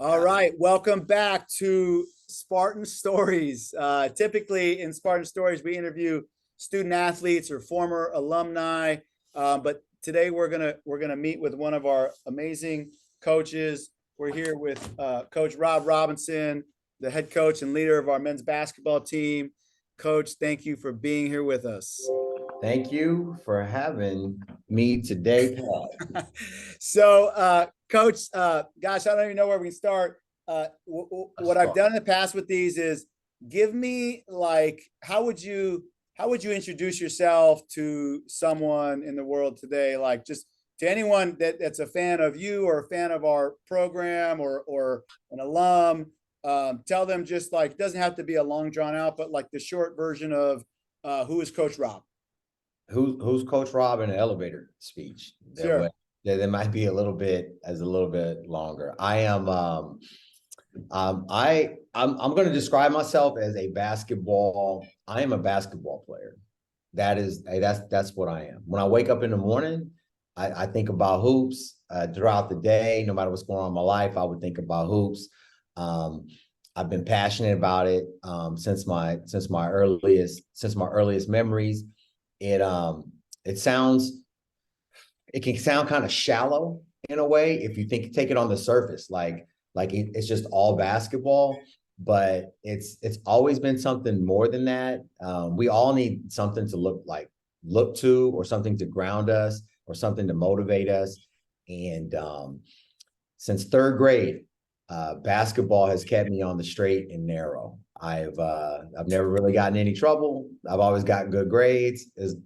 All right, welcome back to Spartan Stories. Typically in Spartan Stories, we interview student athletes or former alumni, but today we're gonna meet with one of our amazing coaches. We're here with Coach Rob Robinson, the head coach and leader of our men's basketball team. Coach, thank you for being here with us. Thank you for having me today, Pat. So, Coach, gosh, I don't even know where we can start. What I've done in the past with these is give me like how would you introduce yourself to someone in the world today? Like just to anyone that's a fan of you or a fan of our program or an alum, tell them just like it doesn't have to be a long drawn out, but like the short version of who is Coach Rob. Who's Coach Rob in the elevator speech? That way, Sure. that might be a little bit longer. I'm going to describe myself as a basketball. I am a basketball player. That's what I am. When I wake up in the morning, I think about hoops. Throughout the day, no matter what's going on in my life, I would think about hoops. Um, I've been passionate about it since my earliest memories. It um it sounds it can sound kind of shallow in a way if you take it on the surface, it's just all basketball, but it's always been something more than that. We all need something to look to, or something to ground us, or something to motivate us. And since third grade, basketball has kept me on the straight and narrow. I've never really gotten any trouble. I've always gotten good grades as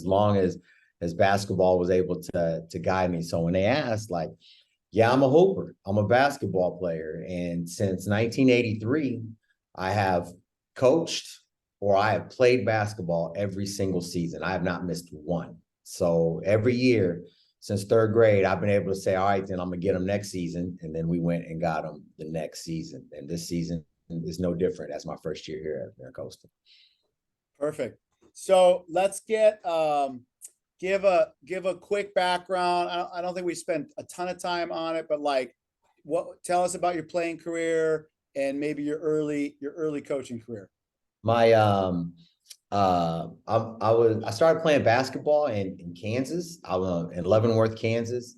long as basketball was able to guide me. So when they asked, like, yeah, I'm a hooper, I'm a basketball player, and since 1983, I have coached or I have played basketball every single season. I have not missed one. So every year since third grade, I've been able to say, all right, then I'm gonna get them next season. And then we went and got them the next season. And this season is no different. That's my first year here at MiraCosta. Perfect. So let's give a quick background. I don't think we spent a ton of time on it, but like what tell us about your playing career and maybe your early coaching career. My I started playing basketball in Kansas. I was in Leavenworth, Kansas.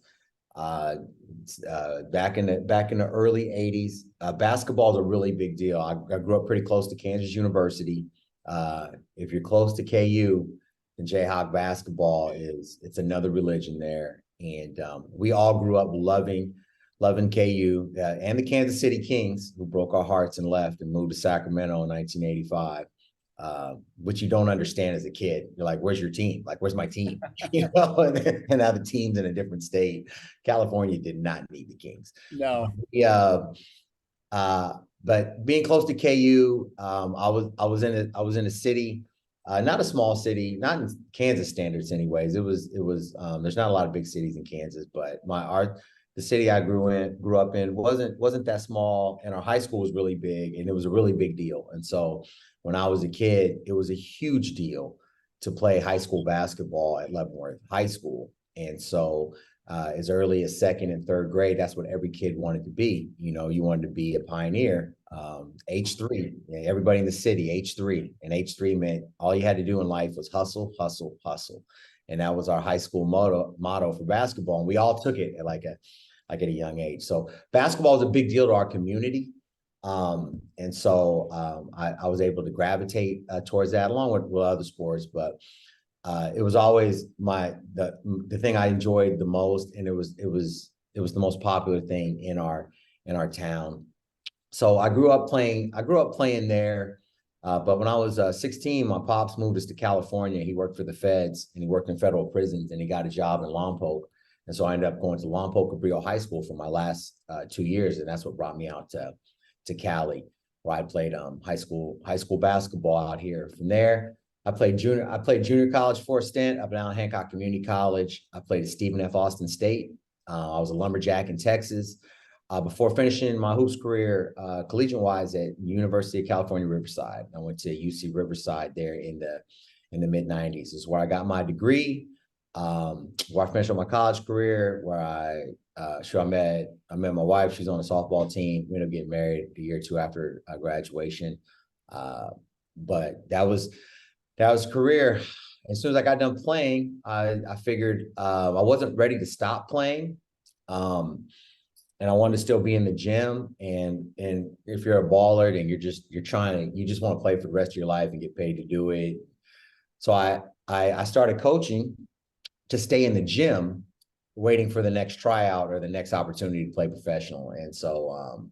Uh, back in the early 80s. Basketball is a really big deal. I grew up pretty close to Kansas University. If you're close to KU, then Jayhawk basketball it's another religion there. And we all grew up loving KU, and the Kansas City Kings, who broke our hearts and left and moved to Sacramento in 1985. Which you don't understand as a kid. You're like, where's your team? Like, where's my team? And now the team's in a different state. California did not need the Kings. No. Yeah. But being close to KU, I was in a city, not a small city, not in Kansas standards, anyways. There's not a lot of big cities in Kansas, but the city I grew up in wasn't that small, and our high school was really big, and it was a really big deal. And so when I was a kid, it was a huge deal to play high school basketball at Leavenworth High School. And so as early as second and third grade, that's what every kid wanted to be. You wanted to be a pioneer. H3, everybody in the city, H3. And H3 meant all you had to do in life was hustle, hustle, hustle. And that was our high school motto for basketball. And we all took it at a young age. So basketball is a big deal to our community. And so I was able to gravitate towards that, along with other sports. But it was always the thing I enjoyed the most, and it was the most popular thing in our town. So I grew up playing there. But when I was 16, my pops moved us to California. He worked for the feds, and he worked in federal prisons, and he got a job in Lompoc. And so I ended up going to Lompoc Cabrillo High School for my last 2 years, and that's what brought me out to Cali, where I played high school basketball out here. From there, I played junior college for a stint up at Allen Hancock Community College. I played at Stephen F. Austin State. I was a lumberjack in Texas before finishing my hoops career collegiate-wise at University of California, Riverside. I went to UC Riverside there in the mid-90s. This is where I got my degree. where I finished my college career, where I met my wife. She's on the softball team. We ended up getting married a year or two after graduation. But that was career. As soon as I got done playing, I figured I wasn't ready to stop playing. And I wanted to still be in the gym. And if you're a baller, then you just want to play for the rest of your life and get paid to do it. So I started coaching to stay in the gym, waiting for the next tryout or the next opportunity to play professional. And so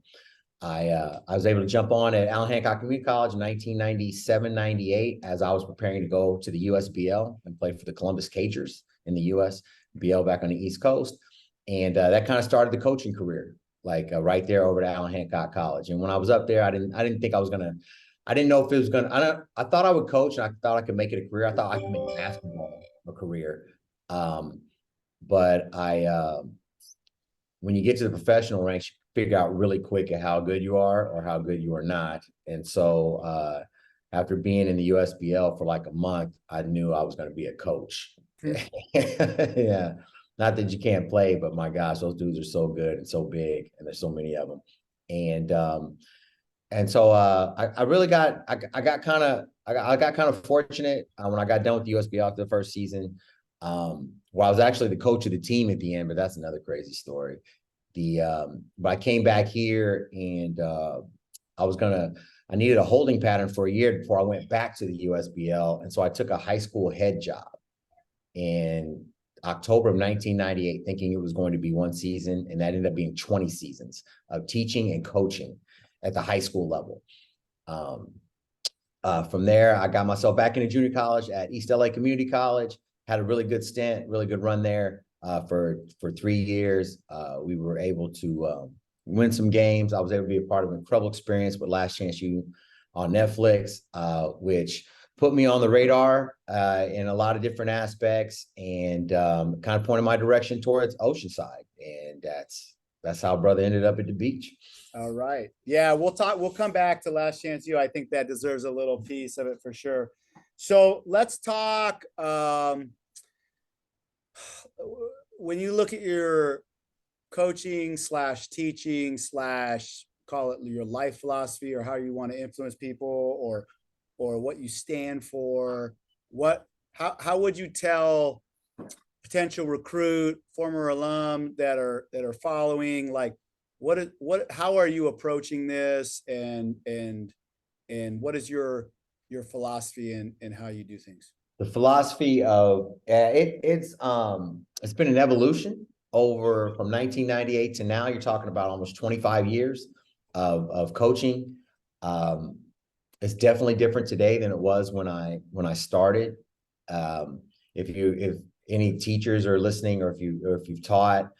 I was able to jump on at Allen Hancock Community College in 1997, 98, as I was preparing to go to the USBL and play for the Columbus Cagers in the USBL back on the East Coast. And that kind of started the coaching career, like right there over at Allen Hancock College. And when I was up there, I didn't think I was gonna. I didn't know if it was gonna. I thought I would coach, and I thought I could make it a career. I thought I could make basketball a career. But when you get to the professional ranks, you figure out really quick at how good you are or how good you are not. And so after being in the USBL for like a month, I knew I was going to be a coach. Yeah. Not that you can't play, but my gosh, those dudes are so good and so big, and there's so many of them. And so I really got kind of fortunate when I got done with the USBL after the first season. Well, I was actually the coach of the team at the end, but that's another crazy story. But I came back here and I needed a holding pattern for a year before I went back to the USBL. And so I took a high school head job in October of 1998, thinking it was going to be one season. And that ended up being 20 seasons of teaching and coaching at the high school level. From there, I got myself back into junior college at East LA Community College. Had a really good stint, really good run there for 3 years. We were able to win some games. I was able to be a part of an incredible experience with Last Chance U on Netflix, which put me on the radar in a lot of different aspects, and kind of pointed my direction towards Oceanside. And that's how brother ended up at the beach. All right. Yeah, we'll come back to Last Chance U. I think that deserves a little piece of it for sure. So let's talk. When you look at your coaching / teaching / call it your life philosophy, or how you want to influence people, or what you stand for, how would you tell potential recruit, former alum that are following, like how are you approaching this, and what is your philosophy and how you do things? The philosophy of it's been an evolution from 1998 to now. You're talking about almost 25 years of coaching. It's definitely different today than it was when I started. If any teachers are listening, or if you've taught,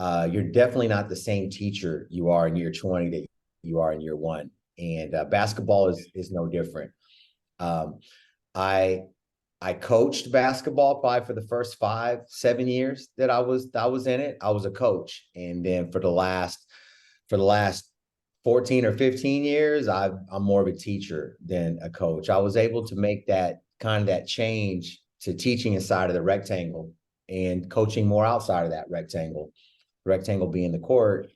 you're definitely not the same teacher you are in year 20 that you are in year 1. And basketball is no different. I coached basketball probably for the first 5-7 years that I was in it. I was a coach. And then for the last 14 or 15 years, I'm more of a teacher than a coach. I was able to make that change to teaching inside of the rectangle and coaching more outside of that rectangle being the court.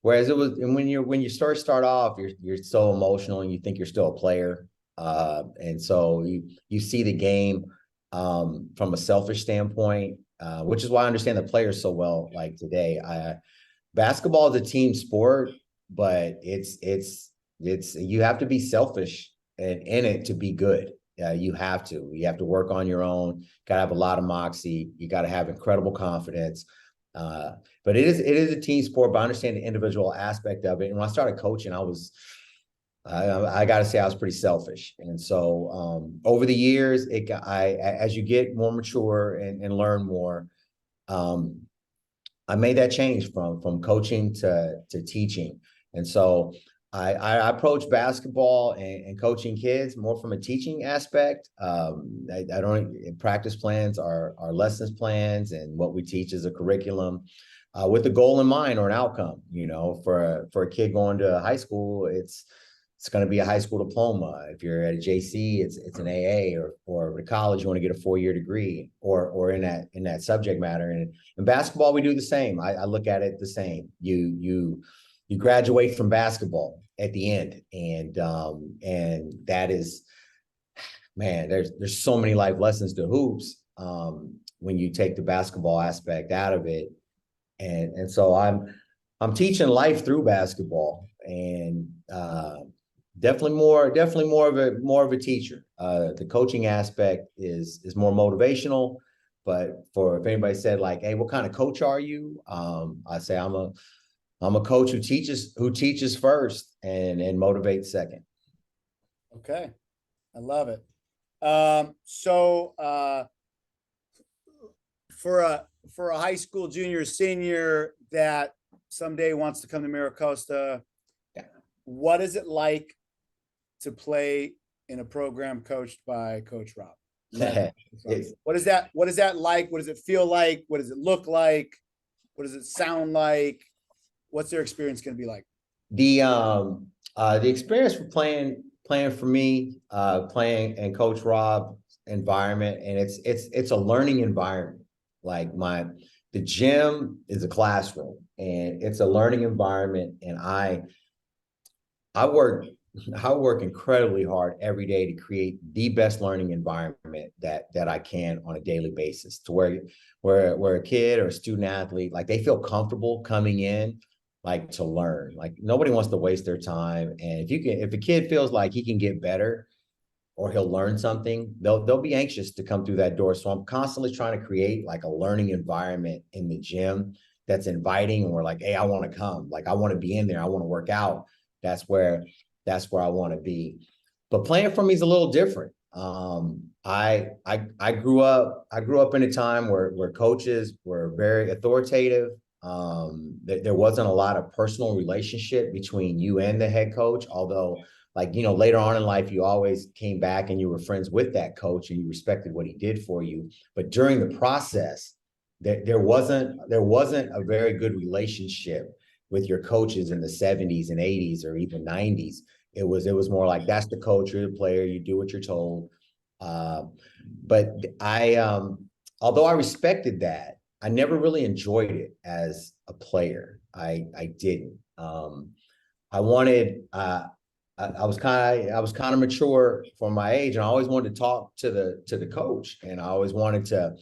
Whereas when you start off, you're so emotional and you think you're still a player. And so you see the game from a selfish standpoint, which is why I understand the players so well. Like today, basketball is a team sport, but it's you have to be selfish in it to be good. You have to work on your own. Got to have a lot of moxie. You got to have incredible confidence. But it is a team sport. But I understand the individual aspect of it. And when I started coaching, I got to say I was pretty selfish. And so over the years, as you get more mature and learn more, I made that change from coaching to teaching. And so I approach basketball and coaching kids more from a teaching aspect. I don't practice plans are lessons plans, and what we teach is a curriculum with a goal in mind or an outcome. For a kid going to high school, it's it's going to be a high school diploma. If you're at a JC, it's an AA, or at college, you want to get a 4-year degree, or in that subject matter. And in basketball, we do the same. I look at it the same. You graduate from basketball at the end, and that is, man, there's so many life lessons to hoops when you take the basketball aspect out of it. And so I'm teaching life through basketball, and definitely more of a teacher. The coaching aspect is more motivational, but if anybody said like, hey, what kind of coach are you? I say I'm a coach who teaches first and motivates second. Okay. I love it. So for a high school junior, senior that someday wants to come to MiraCosta, Yeah. what is it like to play in a program coached by Coach Rob? What is that like? What does it feel like? What does it look like? What does it sound like? What's their experience going to be like? The experience for playing for me, playing in Coach Rob's environment, and it's a learning environment. Like the gym is a classroom, and it's a learning environment. And I work incredibly hard every day to create the best learning environment that I can on a daily basis, to where a kid or a student athlete, like, they feel comfortable coming in, like, to learn. Like, nobody wants to waste their time. And if a kid feels like he can get better or he'll learn something, they'll be anxious to come through that door. So I'm constantly trying to create like a learning environment in the gym that's inviting, and we're like, hey, I want to come. Like, I want to be in there. I want to work out. That's where I want to be. But playing for me is a little different. I grew up in a time where coaches were very authoritative. There wasn't a lot of personal relationship between you and the head coach, although, like, later on in life, you always came back and you were friends with that coach and you respected what he did for you. But during the process, there wasn't a very good relationship with your coaches in the 70s and 80s or even 90s. It was more like, that's the coach, you're the player, you do what you're told. But although I respected that, I never really enjoyed it as a player. I didn't. I wanted. I was kind of mature for my age, and I always wanted to talk to the coach, and I always wanted to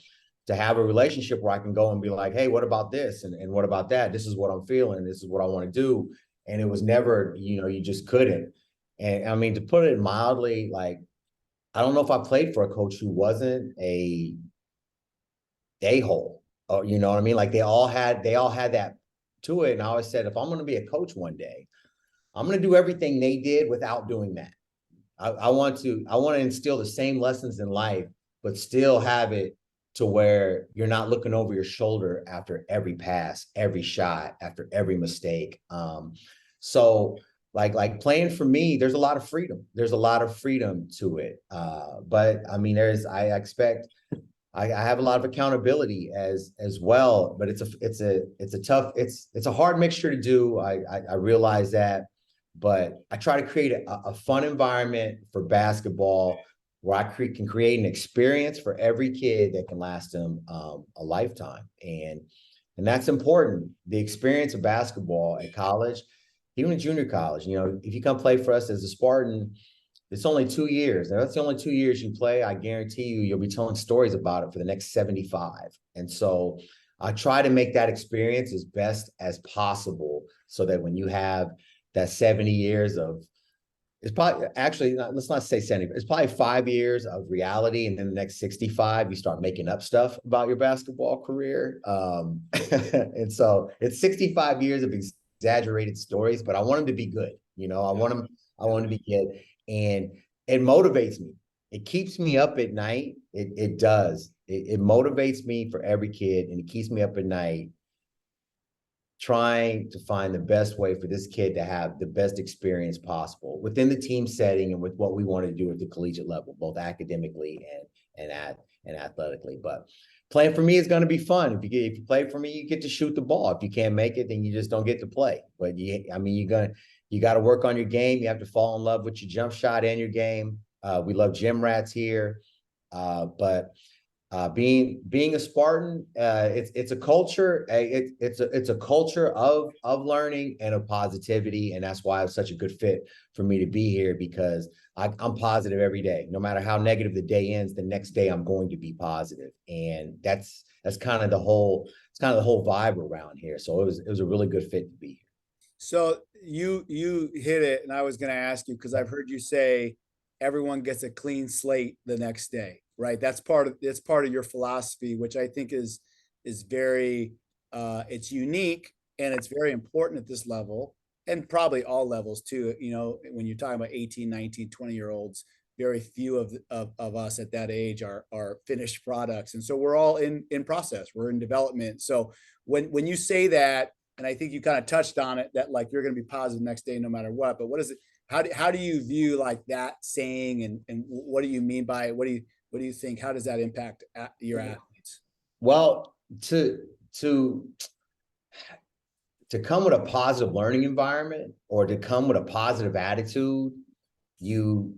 have a relationship where I can go and be like, hey, what about this? And what about that? This is what I'm feeling. This is what I want to do. And it was never, you just couldn't. And I mean, to put it mildly, like, I don't know if I played for a coach who wasn't a-hole, or, you know what I mean? Like, they all had that to it. And I always said, if I'm going to be a coach one day, I'm going to do everything they did without doing that. I want to instill the same lessons in life, but still have it to where you're not looking over your shoulder after every pass, every shot, after every mistake. So like playing for me, there's a lot of freedom. There's a lot of freedom to it. But I mean, I expect, I have a lot of accountability as well, but it's a hard mixture to do. I realize that, but I try to create a fun environment for basketball where I can create an experience for every kid that can last them a lifetime. And that's important. The experience of basketball at college, even in junior college, if you come play for us as a Spartan, it's only 2 years. Now, that's the only 2 years you play. I guarantee you'll be telling stories about it for the next 75. And so I try to make that experience as best as possible, so that when you have that 70 years of, it's probably, actually, let's not say 70, it's probably 5 years of reality. And then the next 65, you start making up stuff about your basketball career. And so it's 65 years of exaggerated stories, but I want them to be good. I want them to be good. And it motivates me. It keeps me up at night. It does. It motivates me for every kid, and it keeps me up at night trying to find the best way for this kid to have the best experience possible within the team setting and with what we want to do at the collegiate level, both academically and athletically. But playing for me is going to be fun. If you play for me, you get to shoot the ball. If you can't make it, then you just don't get to play. But you're You got to work on your game. You have to fall in love with your jump shot and your game. We love gym rats here. But being a Spartan, it's a culture. It's a culture of learning and of positivity, and that's why it's such a good fit for me to be here, because I'm positive every day. No matter how negative the day ends, the next day I'm going to be positive, and that's kind of the whole vibe around here. So it was a really good fit to be here. So you hit it, and I was going to ask you, because I've heard you say everyone gets a clean slate the next day, right? That's part of your philosophy, which I think is very it's unique, and it's very important at this level, and probably all levels too. You know, when you're talking about 18, 19, 20-year olds, very few of us at that age are finished products. And so we're all in process, we're in development. So when you say that, and I think you kind of touched on it, that like you're going to be positive next day no matter what, but what is it, how do you view like that saying, and what do you mean by it? What do you think, how does that impact your athletes? Well, to come with a positive learning environment, or to come with a positive attitude, you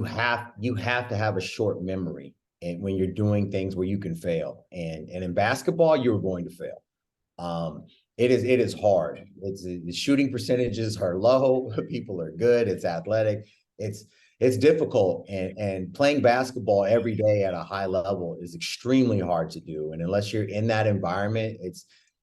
have to have a short memory, and when you're doing things where you can fail, and in basketball you're going to fail. It is hard. The shooting percentages are low. People are good. It's athletic. It's difficult, and playing basketball every day at a high level is extremely hard to do. And unless you're in that environment,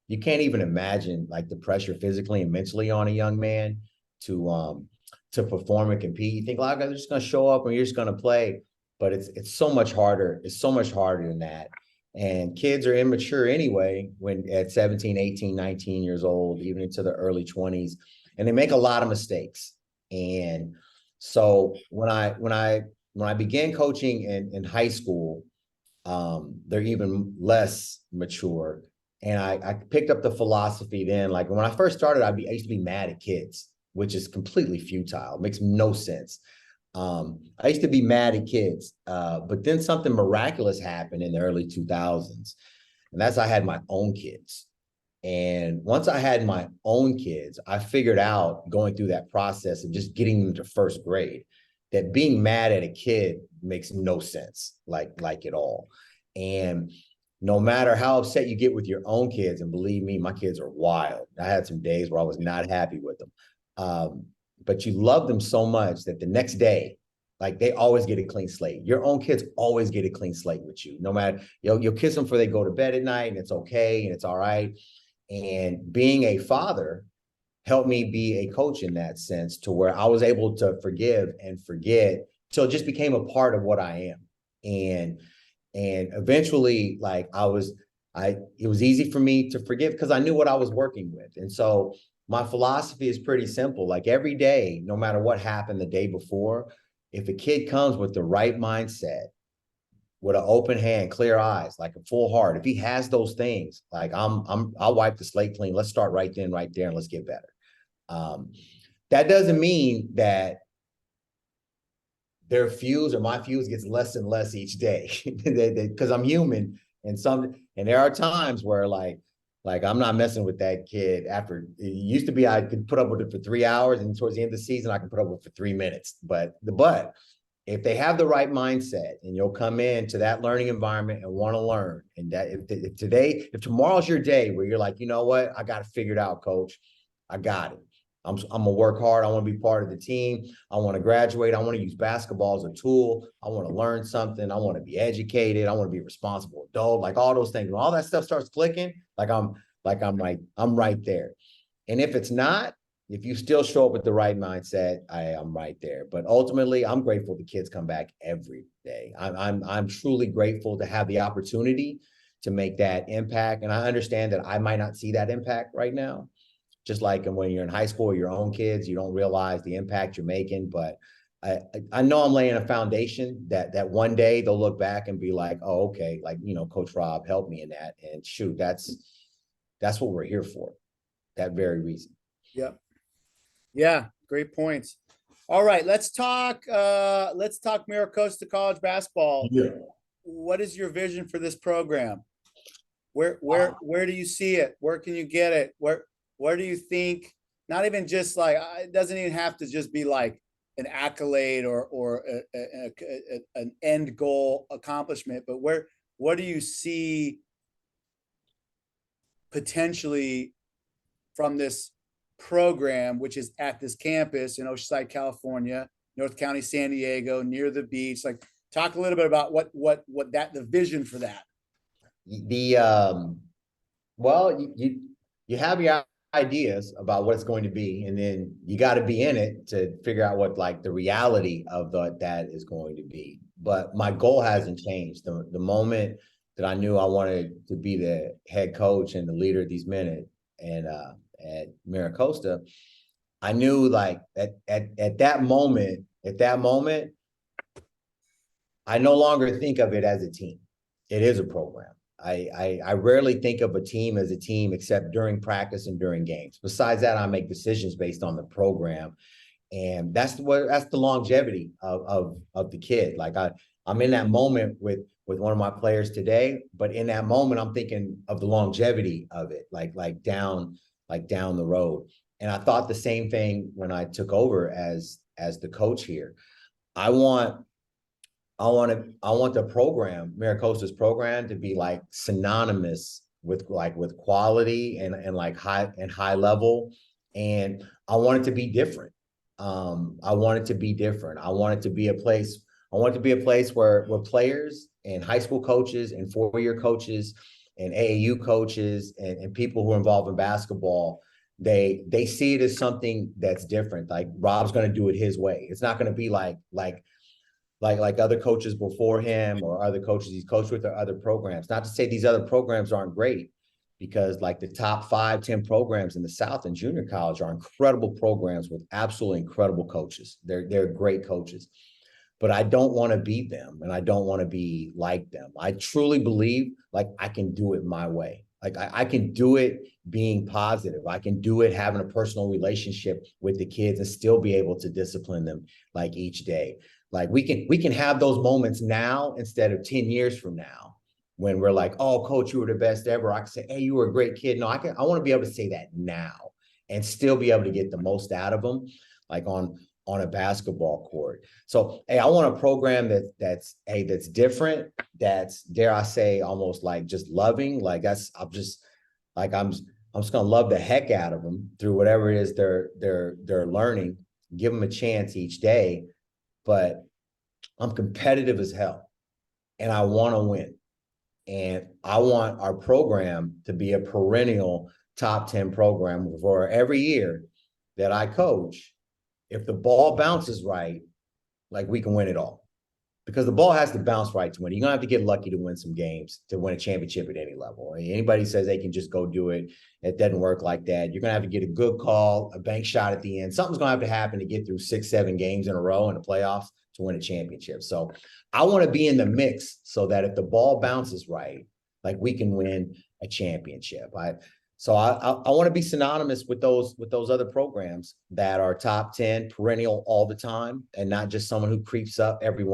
you can't even imagine like the pressure physically and mentally on a young man to perform and compete. You think a lot of guys are just going to show up and you're just going to play, but it's so much harder. It's so much harder than that. And kids are immature anyway when at 17, 18, 19 years old, even into the early 20s, and they make a lot of mistakes. And so when I began coaching in high school, they're even less mature. And I picked up the philosophy then. Like when I first started, I used to be mad at kids, which is completely futile. It makes no sense. I used to be mad at kids, but then something miraculous happened in the early 2000s, and that's I had my own kids. And once I had my own kids, I figured out, going through that process of just getting them to first grade, that being mad at a kid makes no sense, like at all. And no matter how upset you get with your own kids, and believe me, my kids are wild. I had some days where I was not happy with them. But you love them so much that the next day, like they always get a clean slate. Your own kids always get a clean slate with you. No matter, you'll kiss them before they go to bed at night, and it's okay and it's all right. And being a father helped me be a coach in that sense, to where I was able to forgive and forget. So it just became a part of what I am. And eventually, like it was easy for me to forgive because I knew what I was working with. And so my philosophy is pretty simple. Like every day, no matter what happened the day before, if a kid comes with the right mindset, with an open hand, clear eyes, like a full heart, if he has those things, like I'll wipe the slate clean. Let's start right then, right there, and let's get better. That doesn't mean that their fuse or my fuse gets less and less each day, because I'm human, and there are times where like I'm not messing with that kid. After it used to be, I could put up with it for 3 hours, and towards the end of the season, I can put up with it for 3 minutes. But if they have the right mindset, and you'll come into that learning environment and want to learn, and that if tomorrow's your day where you're like, you know what, I got it figured out, coach, I got it. I'm gonna work hard. I want to be part of the team. I want to graduate. I want to use basketball as a tool. I want to learn something. I want to be educated. I want to be a responsible adult. Like all those things. When all that stuff starts clicking, I'm right there. And if it's not, if you still show up with the right mindset, I'm right there. But ultimately, I'm grateful the kids come back every day. I'm truly grateful to have the opportunity to make that impact. And I understand that I might not see that impact right now. Just like when you're in high school, your own kids, you don't realize the impact you're making. But I know I'm laying a foundation that one day they'll look back and be like, oh, okay, like, Coach Rob helped me in that. And shoot, that's what we're here for. That very reason. Yep. Yeah, great points. All right, let's talk MiraCosta College basketball. Yeah. What is your vision for this program? Where do you see it? Where can you get it? Where do you think? not even just like, it doesn't even have to just be like an accolade or an end goal accomplishment, but what do you see potentially from this program, which is at this campus in Oceanside, California, North County, San Diego, near the beach? Like, talk a little bit about what the vision for that. Well, you have your ideas about what it's going to be, and then you got to be in it to figure out what like the reality of that is going to be. But my goal hasn't changed. The moment that I knew I wanted to be the head coach and the leader of these men at MiraCosta, I knew like at that moment, I no longer think of it as a team. It is a program. I rarely think of a team as a team except during practice and during games. Besides that, I make decisions based on the program, and that's the longevity of the kid. Like I'm in that moment with one of my players today, but in that moment, I'm thinking of the longevity of it, like down the road. And I thought the same thing when I took over as the coach here. I want the program, MiraCosta's program, to be like synonymous with quality and like high level. And I want it to be different. I want it to be different. I want it to be a place where players and high school coaches and 4-year coaches and AAU coaches and people who are involved in basketball, they see it as something that's different. Like Rob's going to do it his way. It's not going to be like other coaches before him or other coaches he's coached with or other programs. Not to say these other programs aren't great, because like the top 5-10 programs in the South in junior college are incredible programs with absolutely incredible coaches. They're great coaches, but I don't want to be them and I don't want to be like them. I truly believe like I can do it my way. Like I can do it being positive. I can do it having a personal relationship with the kids and still be able to discipline them like each day. Like we can have those moments now instead of 10 years from now when we're like, oh, coach, you were the best ever. I can say, hey, you were a great kid. No, I want to be able to say that now and still be able to get the most out of them, like on a basketball court. So, hey, I want a program that's different, that's, dare I say, almost like just loving. Like I'm just gonna love the heck out of them through whatever it is they're learning, give them a chance each day. But I'm competitive as hell and I want to win. And I want our program to be a perennial top 10 program for every year that I coach. If the ball bounces right, like we can win it all. Because the ball has to bounce right to win. You're going to have to get lucky to win some games, to win a championship at any level. Anybody says they can just go do it, it doesn't work like that. You're going to have to get a good call, a bank shot at the end. Something's going to have to happen to get through 6-7 games in a row in the playoffs to win a championship. So I want to be in the mix so that if the ball bounces right, like we can win a championship. So I want to be synonymous with those other programs that are top 10 perennial all the time, and not just someone who creeps up every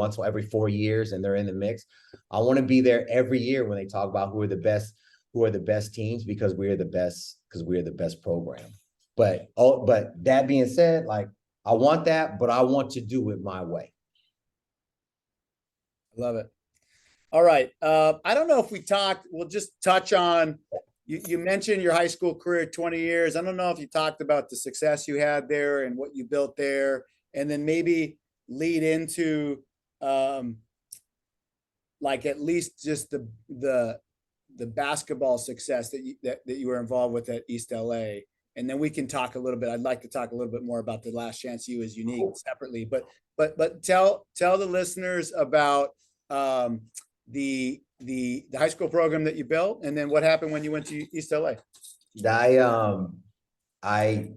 4 years and they're in the mix. I want to be there every year when they talk about who are the best teams, because we're the best program. But that being said, like I want that, but I want to do it my way. Love it. All right. I don't know if we talked, we'll just touch on, you mentioned your high school career, 20 years. I don't know if you talked about the success you had there and what you built there, and then maybe lead into like at least just the basketball success that you were involved with at East LA. And then we can talk a little bit. I'd like to talk a little bit more about the Last Chance U is unique separately, but tell the listeners about the high school program that you built, and then what happened when you went to East LA. I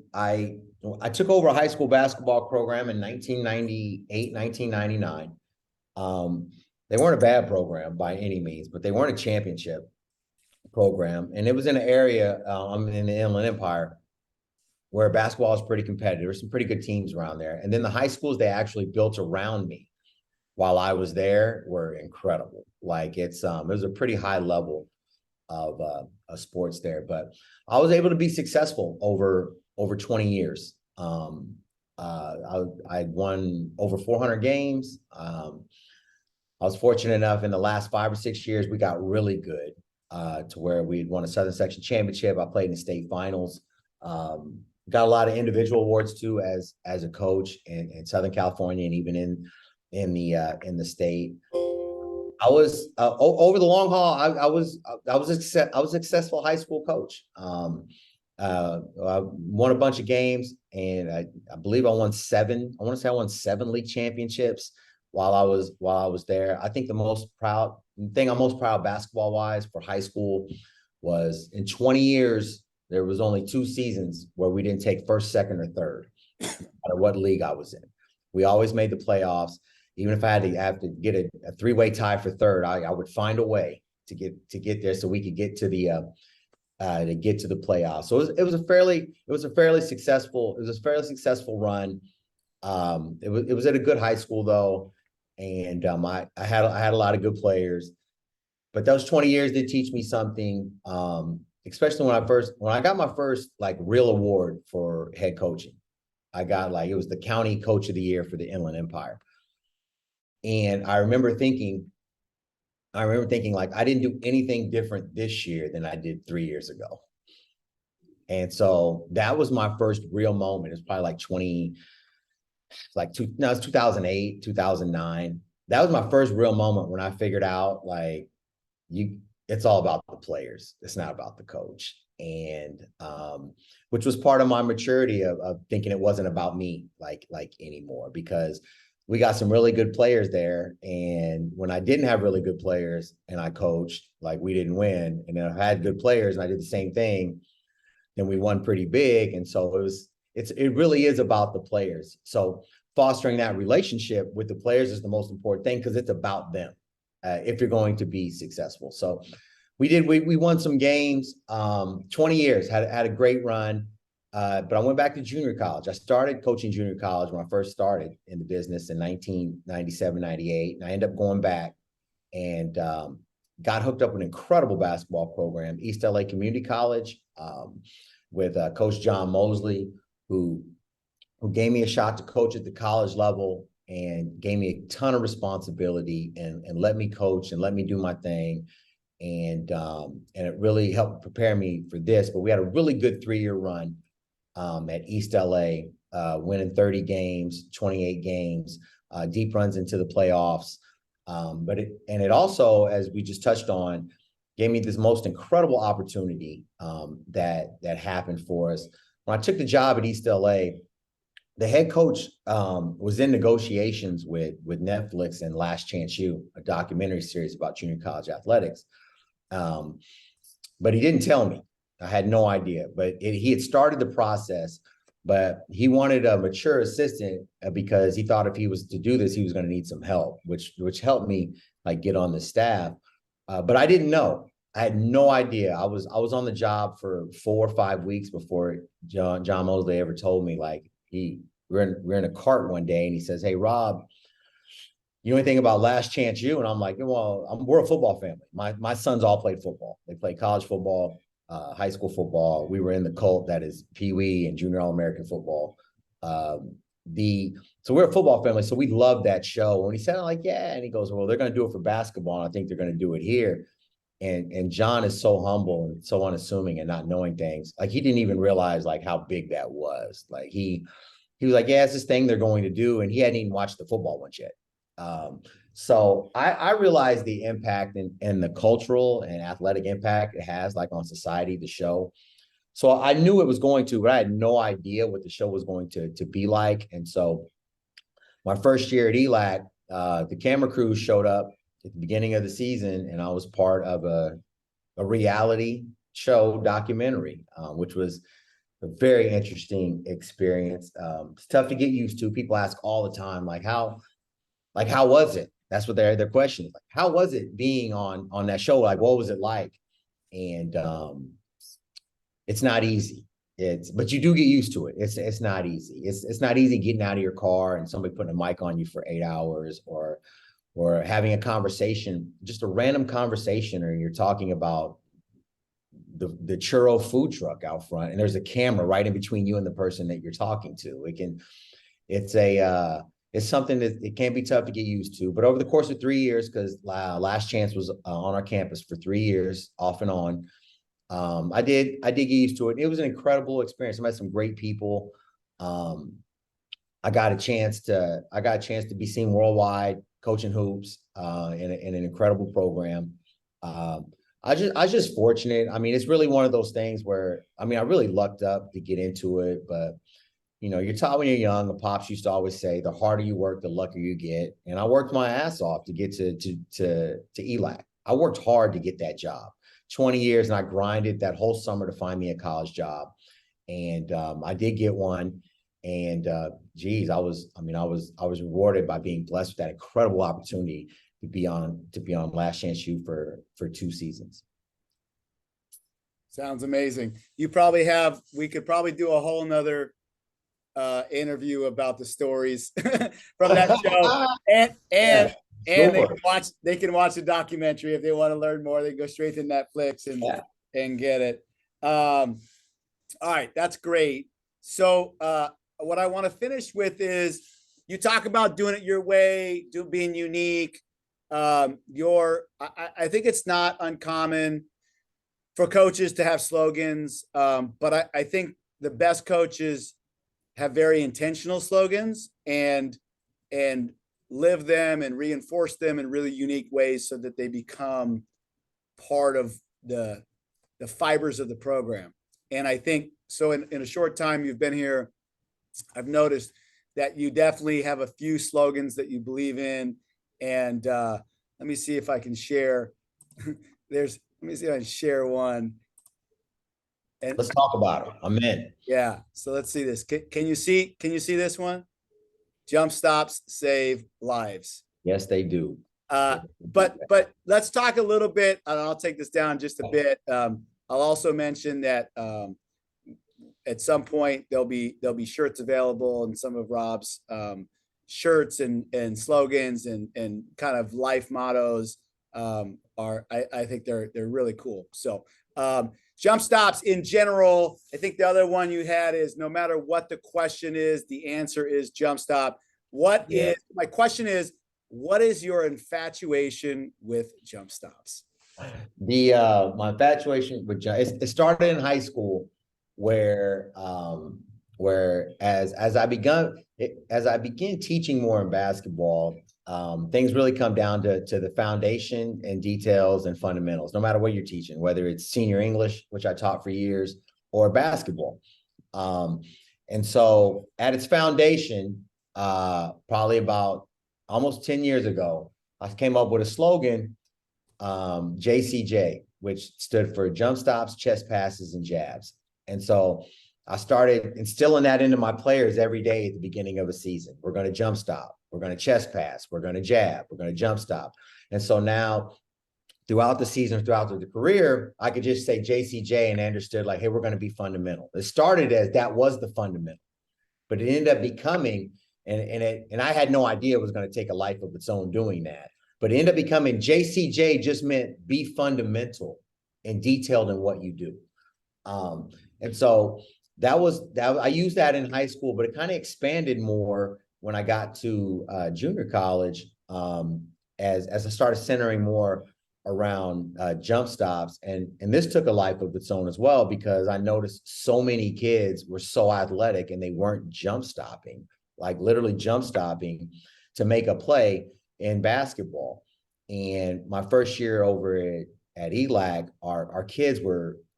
took over a high school basketball program in 1998, 1999. They weren't a bad program by any means, but they weren't a championship program. And it was in an area, I'm in the Inland Empire, where basketball is pretty competitive. There's some pretty good teams around there. And then the high schools they actually built around me while I was there were incredible. Like it was a pretty high level of sports there, but I was able to be successful over over 20 years. I won over 400 games. I was fortunate enough in the last 5 or 6 years, we got really good to where we'd won a Southern Section championship. I played in the state finals. Got a lot of individual awards too as a coach in Southern California and even in the state. I was over the long haul. I was a successful high school coach. I won a bunch of games, and I believe I won 7. I want to say I won 7 league championships while I was there. I think the thing I'm most proud basketball wise for high school was in 20 years there was only 2 seasons where we didn't take first, second, or third, no matter what league I was in. We always made the playoffs. Even if I had to get a 3-way tie for third, I would find a way to get there so we could get to the playoffs. So it was a fairly successful run. It was at a good high school though, and I had a lot of good players. But those 20 years did teach me something, especially when I got my first like real award for head coaching. I got it was the county coach of the year for the Inland Empire. And I remember thinking like I didn't do anything different this year than I did 3 years ago. And so that was my first real moment. It's probably it's 2008, 2009. That was my first real moment when I figured out it's all about the players. It's not about the coach. And which was part of my maturity of thinking it wasn't about me like anymore, because we got some really good players there. And when I didn't have really good players and I coached, we didn't win. And then I had good players and I did the same thing, then we won pretty big. And so it really is about the players. So fostering that relationship with the players is the most important thing, because it's about them if you're going to be successful. So we won some games, 20 years, had a great run. But I went back to junior college. I started coaching junior college when I first started in the business in 1997, 98. And I ended up going back and got hooked up with an incredible basketball program, East LA Community College, with Coach John Mosley, who gave me a shot to coach at the college level and gave me a ton of responsibility and let me coach and let me do my thing. And it really helped prepare me for this. But we had a really good 3-year run at East LA, winning 30 games, 28 games, deep runs into the playoffs. But it also, as we just touched on, gave me this most incredible opportunity that happened for us. When I took the job at East LA, the head coach was in negotiations with Netflix and Last Chance U, a documentary series about junior college athletics. But he didn't tell me. I had no idea, but he had started the process, but he wanted a mature assistant because he thought if he was to do this, he was going to need some help, which helped me get on the staff. But I didn't know. I had no idea. I was on the job for 4 or 5 weeks before John Mosley ever told me. We're in a cart one day and he says, "Hey, Rob, you know anything about Last Chance U?" And I'm like, "Well, we're a football family. My sons all played football. They played college football, high school football. We were in the cult that is Pee Wee and Junior All-American football. So we're a football family. So we loved that show." When he said, I'm like, "Yeah," and he goes, "Well, they're going to do it for basketball, and I think they're going to do it here." And John is so humble and so unassuming and not knowing things. He didn't even realize how big that was. He was like, "Yeah, it's this thing they're going to do," and he hadn't even watched the football ones yet. So I realized the impact and the cultural and athletic impact it has on society, the show. So I knew it was going to, but I had no idea what the show was going to be like. And so my first year at ELAC, the camera crew showed up at the beginning of the season, and I was part of a reality show documentary, which was a very interesting experience. It's tough to get used to. People ask all the time, how was it? That's what their question is. How was it being on that show? What was it like? And it's not easy. But you do get used to it. It's not easy. It's not easy getting out of your car and somebody putting a mic on you for 8 hours, or having a conversation, just a random conversation, or you're talking about the churro food truck out front, and there's a camera right in between you and the person that you're talking to. It's something that it can be tough to get used to. But over the course of 3 years, because Last Chance was on our campus for 3 years, off and on, I did get used to it. It was an incredible experience. I met some great people. I got a chance to be seen worldwide coaching hoops in an incredible program. I just fortunate. I mean, it's really one of those things where, I mean, I really lucked up to get into it, but you're taught when you're young. The pops used to always say, the harder you work, the luckier you get. And I worked my ass off to get to ELAC. I worked hard to get that job, 20 years, and I grinded that whole summer to find me a college job. And I did get one. And geez, I was rewarded by being blessed with that incredible opportunity to be on Last Chance U for 2 seasons. Sounds amazing. We could probably do a whole nother interview about the stories from that show. And they can watch the documentary if they want to learn more. They can go straight to Netflix and get it. All right, that's great. So what I want to finish with is, you talk about doing it your way, being unique. I think it's not uncommon for coaches to have slogans, but I think the best coaches have very intentional slogans and live them and reinforce them in really unique ways so that they become part of the fibers of the program. And I think so in a short time you've been here, I've noticed that you definitely have a few slogans that you believe in. And let me see if I can share. Let me see if I can share one. And let's talk about it. I'm in. Yeah. So let's see this. Can you see this one? Jump stops save lives. Yes, they do. But let's talk a little bit, and I'll take this down just a bit. I'll also mention that at some point there'll be shirts available, and some of Rob's shirts and slogans and kind of life mottos I think they're really cool. So jump stops in general. I think the other one you had is, no matter what the question is, the answer is jump stop. My question is, what is your infatuation with jump stops? My infatuation with it started in high school, where as I began teaching more in basketball, things really come down to the foundation and details and fundamentals, no matter what you're teaching, whether it's senior English, which I taught for years, or basketball. And so at its foundation, probably about almost 10 years ago, I came up with a slogan, JCJ, which stood for jump stops, chest passes, and jabs. And so I started instilling that into my players every day at the beginning of a season. We're going to jump stop. We're going to chest pass. We're going to jab. We're going to jump stop. And so now throughout the season, throughout the career, I could just say JCJ, and I understood, like, hey, we're going to be fundamental. It started as that was the fundamental, but it ended up becoming, and I had no idea it was going to take a life of its own doing that. But it ended up becoming JCJ just meant be fundamental and detailed in what you do. And so I used that in high school, but it kind of expanded more when I got to junior college, as I started centering more around jump stops. And this took a life of its own as well, because I noticed so many kids were so athletic and they weren't jump stopping, like literally jump stopping to make a play in basketball. And my first year over at ELAC, our kids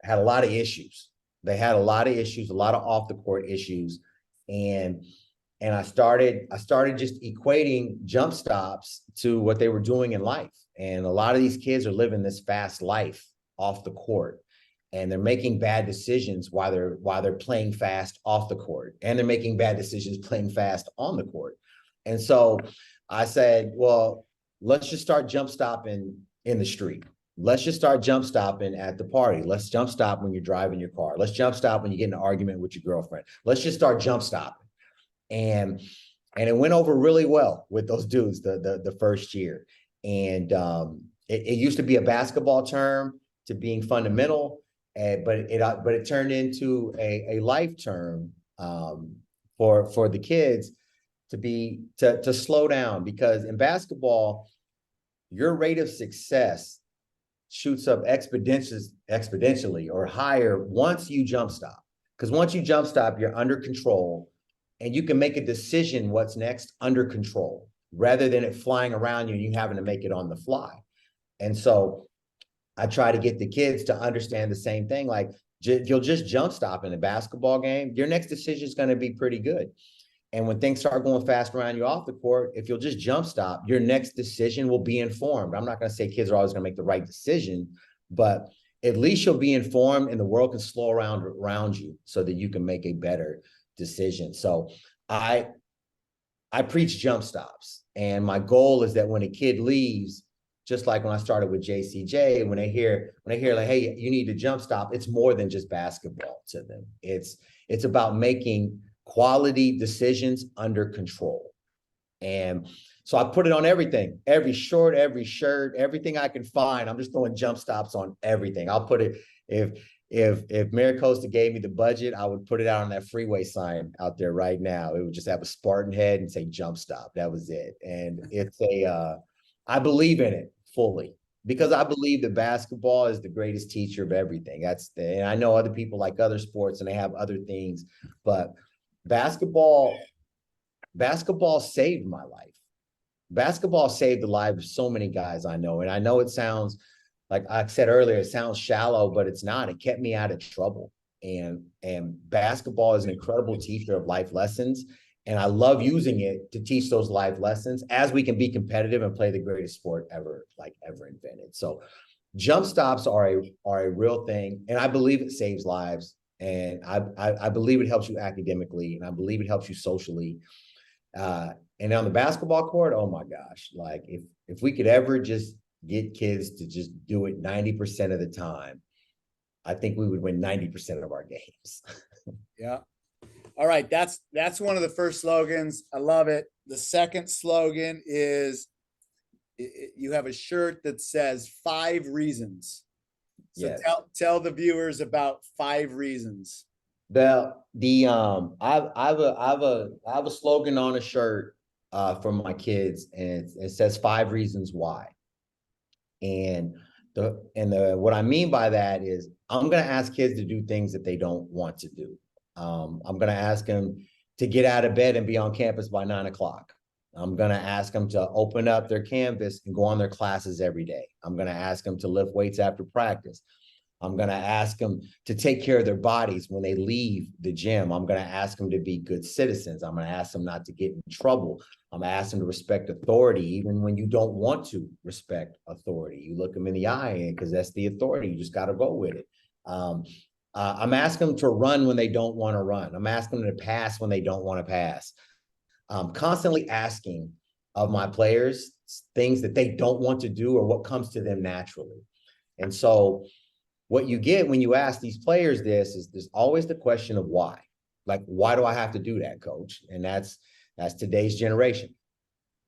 had a lot of issues. They had a lot of issues, a lot of off the court issues. And I started just equating jump stops to what they were doing in life. And a lot of these kids are living this fast life off the court, and they're making bad decisions while they're playing fast off the court, and they're making bad decisions playing fast on the court. And so I said, well, let's just start jump stopping in the street. Let's just start jump stopping at the party. Let's jump stop when you're driving your car. Let's jump stop when you get in an argument with your girlfriend. Let's just start jump stopping. And it went over really well with those dudes the first year. And it used to be a basketball term to being fundamental. but it turned into a life term for the kids to slow down, because in basketball, your rate of success shoots up exponentially or higher once you jump stop. Because once you jump stop, you're under control and you can make a decision what's next under control rather than it flying around you and you having to make it on the fly. And so I try to get the kids to understand the same thing. Like, if you'll just jump stop in a basketball game, your next decision is going to be pretty good. And when things start going fast around you off the court, if you'll just jump stop, your next decision will be informed. I'm not going to say kids are always going to make the right decision, but at least you'll be informed and the world can slow around you so that you can make a better decision. So I preach jump stops. And my goal is that when a kid leaves, just like when I started with JCJ, when they hear like, hey, you need to jump stop, it's more than just basketball to them. It's about making quality decisions under control. And so I put it on everything, every short, every shirt, everything I can find. I'm just throwing jump stops on everything. I'll put it, if MiraCosta gave me the budget, I would put it out on that freeway sign out there right now. It would just have a Spartan head and say jump stop. That was it. And it's I believe in it fully, because I believe that basketball is the greatest teacher of everything. And I know other people like other sports and they have other things, but basketball saved my life. Basketball saved the lives of so many guys I know. And I know it sounds, like I said earlier, it sounds shallow, but it's not. It kept me out of trouble. And basketball is an incredible teacher of life lessons. And I love using it to teach those life lessons as we can be competitive and play the greatest sport ever invented. So jump stops are a real thing. And I believe it saves lives. And I believe it helps you academically, and I believe it helps you socially. And on the basketball court, oh my gosh, like if we could ever just get kids to just do it 90% of the time, I think we would win 90% of our games. Yeah. All right. That's one of the first slogans. I love it. The second slogan is you have a shirt that says 5 reasons. So yes. Tell the viewers about 5 reasons. I have a slogan on a shirt for my kids, and it says 5 reasons why. And what I mean by that is I'm going to ask kids to do things that they don't want to do. I'm going to ask them to get out of bed and be on campus by 9 o'clock. I'm going to ask them to open up their canvas and go on their classes every day. I'm going to ask them to lift weights after practice. I'm going to ask them to take care of their bodies when they leave the gym. I'm going to ask them to be good citizens. I'm going to ask them not to get in trouble. I'm going to ask them to respect authority, even when you don't want to respect authority. You look them in the eye, because that's the authority. You just got to go with it. I'm asking them to run when they don't want to run. I'm asking them to pass when they don't want to pass. Constantly asking of my players things that they don't want to do or what comes to them naturally. And so what you get when you ask these players this is there's always the question of why. Like, why do I have to do that, coach? And that's today's generation.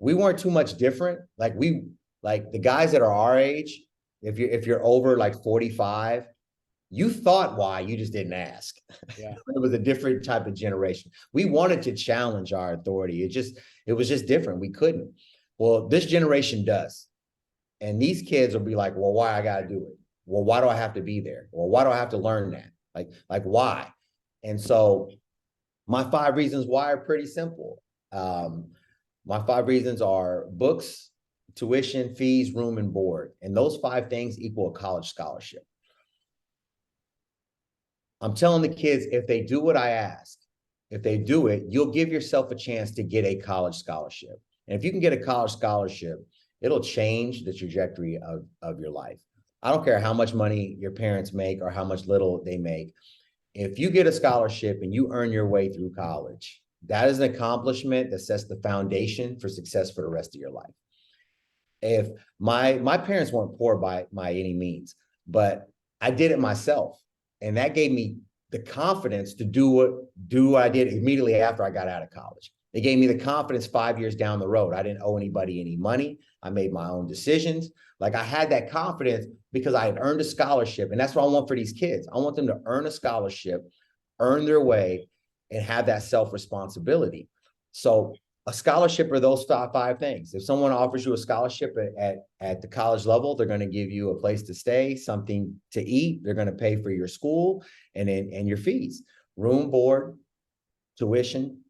We weren't too much different. Like the guys that are our age, if you're over like 45, you thought why, you just didn't ask. Yeah. It was a different type of generation. We wanted to challenge our authority. It was just different. We couldn't. Well, this generation does. And these kids will be like, well, why I got to do it? Well, why do I have to be there? Well, why do I have to learn that? Like why? And so my 5 reasons why are pretty simple. My 5 reasons are books, tuition, fees, room, and board. And those 5 things equal a college scholarship. I'm telling the kids, if they do what I ask, if they do it, you'll give yourself a chance to get a college scholarship. And if you can get a college scholarship, it'll change the trajectory of your life. I don't care how much money your parents make or how much little they make. If you get a scholarship and you earn your way through college, that is an accomplishment that sets the foundation for success for the rest of your life. If my parents weren't poor by any means, but I did it myself. And that gave me the confidence to do what I did immediately after I got out of college. It gave me the confidence 5 years down the road. I didn't owe anybody any money. I made my own decisions. Like I had that confidence because I had earned a scholarship. And that's what I want for these kids. I want them to earn a scholarship, earn their way, and have that self-responsibility. So a scholarship are those five things. If someone offers you a scholarship at the college level, they're going to give you a place to stay, something to eat. They're going to pay for your school and your fees, room, board, tuition,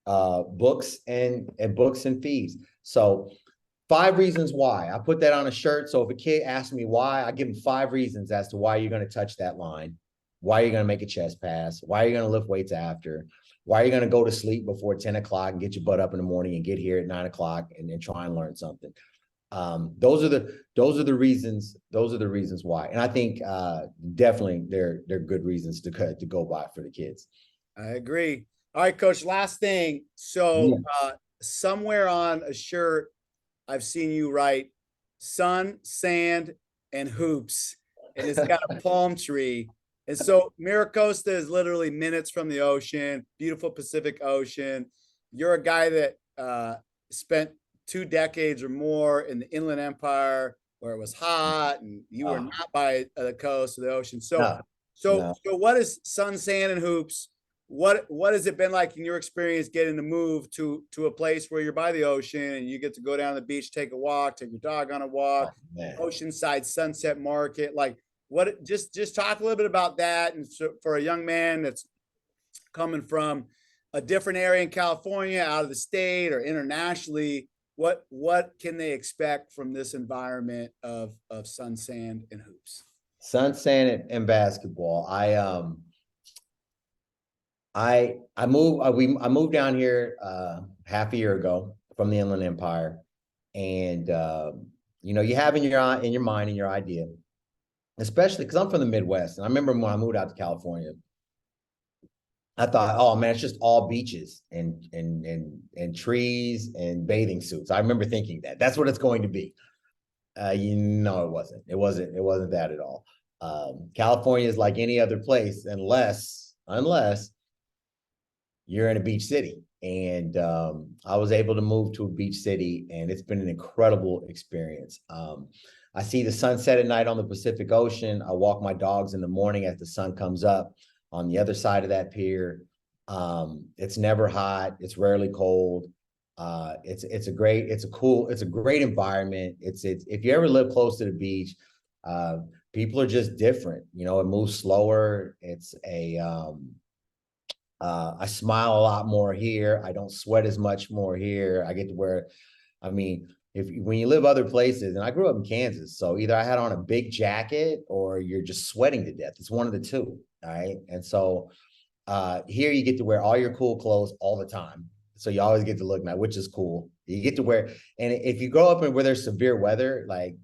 books and fees. So 5 reasons why. I put that on a shirt. So if a kid asks me why, I give them 5 reasons as to why you're going to touch that line, why you're going to make a chest pass, why you're going to lift weights after, why you're going to go to sleep before 10 o'clock and get your butt up in the morning and get here at 9 o'clock and then try and learn something. Those are the reasons. Those are the reasons why. And I think definitely they're good reasons to go by for the kids. I agree. All right, Coach, last thing. So somewhere on a shirt, I've seen you write sun, sand, and hoops, and it's got a palm tree. And so MiraCosta is literally minutes from the ocean, beautiful Pacific Ocean. You're a guy that spent 2 decades or more in the Inland Empire where it was hot and you were not by the coast of the ocean. So, so what is sun, sand, and hoops? What has it been like in your experience getting to move to a place where you're by the ocean and you get to go down to the beach, take a walk, take your dog on a walk, Oceanside Sunset Market? Like, what? Just talk a little bit about that. And so for a young man that's coming from a different area in California, out of the state or internationally, what can they expect from this environment of sun, sand, and hoops? Sun, sand, and basketball. I moved down here half a year ago from the Inland Empire, and you have in your mind and your idea, especially because I'm from the Midwest, and I remember when I moved out to California, I thought, oh man, it's just all beaches and trees and bathing suits. I remember thinking that's what it's going to be. It wasn't. It wasn't that at all. California is like any other place, unless you're in a beach city. And I was able to move to a beach city, and it's been an incredible experience. I see the sunset at night on the Pacific Ocean. I walk my dogs in the morning as the sun comes up on the other side of that pier. It's never hot. It's rarely cold. It's a great environment. It's if you ever live close to the beach, people are just different. It moves slower. I smile a lot more here. I don't sweat as much more here. I get to wear, when you live other places, and I grew up in Kansas, so either I had on a big jacket or you're just sweating to death. It's one of the two. All right. And so here you get to wear all your cool clothes all the time. So you always get to look nice, which is cool. You get to wear, and if you grow up in where there's severe weather, like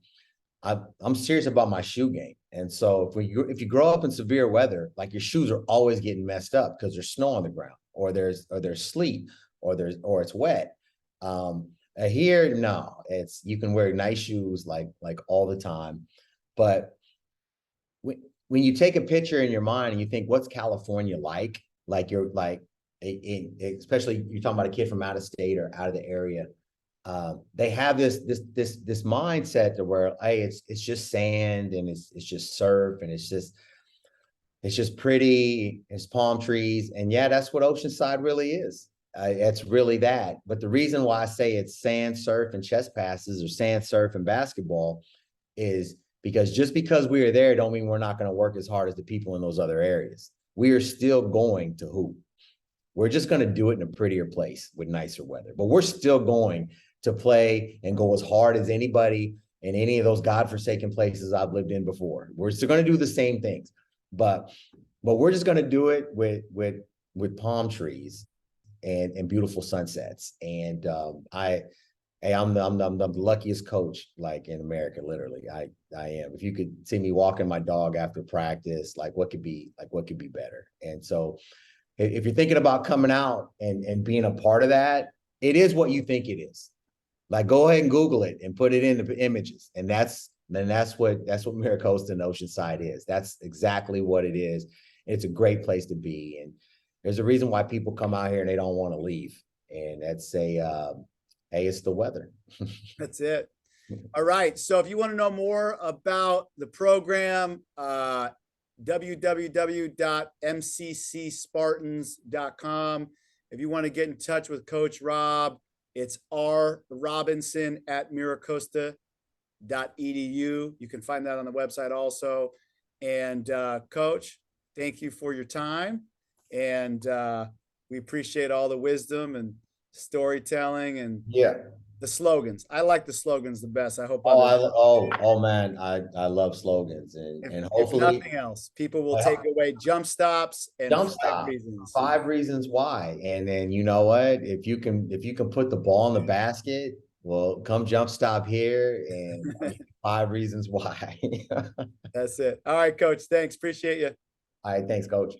I'm serious about my shoe game. And so if you grow up in severe weather, like your shoes are always getting messed up because there's snow on the ground or there's sleet or it's wet. Here, no, you can wear nice shoes like all the time. But when you take a picture in your mind and you think, what's California like? Like you're like, especially you're talking about a kid from out of state or out of the area. They have this mindset to where, hey, it's just sand and it's just surf and it's just pretty. It's palm trees, and yeah, that's what Oceanside really is. It's really that. But the reason why I say it's sand, surf, and chest passes, or sand, surf, and basketball, is because just because we are there, don't mean we're not going to work as hard as the people in those other areas. We are still going to hoop. We're just going to do it in a prettier place with nicer weather, but we're still going to play and go as hard as anybody in any of those godforsaken places I've lived in before. We're still going to do the same things, but we're just going to do it with palm trees and beautiful sunsets. And I'm the luckiest coach like in America. Literally, I am. If you could see me walking my dog after practice, what could be better? And so, if you're thinking about coming out and being a part of that, it is what you think it is. Like, go ahead and Google it and put it in the images. And that's what MiraCosta and Oceanside is. That's exactly what it is. It's a great place to be. And there's a reason why people come out here and they don't want to leave. And that's hey, it's the weather. That's it. All right. So if you want to know more about the program, www.mccspartans.com. If you want to get in touch with Coach Rob, it's rrobinson@miracosta.edu. You can find that on the website also. And Coach, thank you for your time. And we appreciate all the wisdom and storytelling and Yeah. the slogans. I like the slogans the best. I hope Oh, others. oh man, I love slogans, and If hopefully nothing else, people will take away jump stops and jump 5 stop. reasons. 5 reasons why, and then you know what? If you can put the ball in the basket, well, come jump stop here, and I'll give you 5 reasons why. That's it. All right, Coach. Thanks. Appreciate you. All right, thanks, Coach.